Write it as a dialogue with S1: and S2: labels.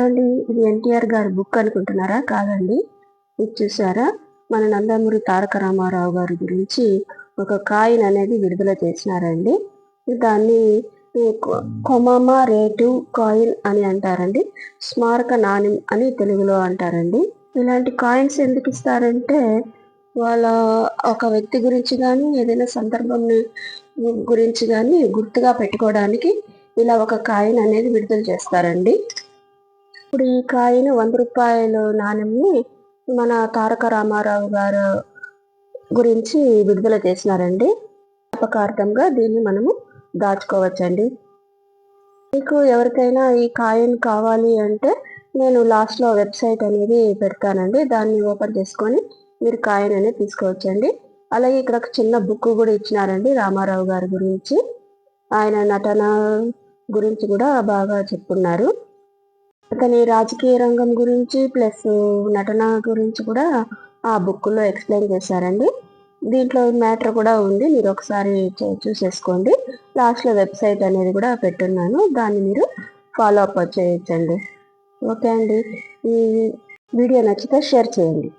S1: ఏంటండి ఇది ఎన్టీఆర్ గారి బుక్ అనుకుంటున్నారా? కాదండి. ఇది చూసారా, మన నందమూరి తారక రామారావు గారి గురించి ఒక కాయిన్ అనేది విడుదల చేసినారండి. దాన్ని కొమమరేటివ్ కాయిన్ అని అంటారండి. స్మారక నాణ్యం అని తెలుగులో అంటారండి. ఇలాంటి కాయిన్స్ ఎందుకు ఇస్తారంటే, వాళ్ళ ఒక వ్యక్తి గురించి కానీ ఏదైనా సందర్భం గురించి కానీ గుర్తుగా పెట్టుకోవడానికి ఇలా ఒక కాయిన్ అనేది విడుదల చేస్తారండి. ఇప్పుడు ఈ కాయిన్ 100 రూపాయల నాణ్యంని మన తారక రామారావు గారు గురించి విడుదల చేసినారండి. జ్ఞాపకార్థంగా దీన్ని మనము దాచుకోవచ్చండి. మీకు ఎవరికైనా ఈ కాయిన్ కావాలి అంటే నేను లాస్ట్లో వెబ్సైట్ అనేది పెడతానండి. దాన్ని ఓపెన్ చేసుకొని మీరు కాయిన్ అనేది తీసుకోవచ్చండి. అలాగే ఇక్కడ ఒక చిన్న బుక్ కూడా ఇచ్చినారండి రామారావు గారి గురించి. ఆయన నటన గురించి కూడా బాగా చెప్పున్నారు. అతని రాజకీయ రంగం గురించి ప్లస్ నటన గురించి కూడా ఆ బుక్లో ఎక్స్ప్లెయిన్ చేశారండి. దీంట్లో మ్యాటర్ కూడా ఉంది, మీరు ఒకసారి చూసేసుకోండి. లాస్ట్లో వెబ్సైట్ అనేది కూడా పెట్టున్నాను, దాన్ని మీరు ఫాలో అప్ చేయొచ్చండి. ఓకే అండి, ఈ వీడియో నచ్చితే షేర్ చేయండి.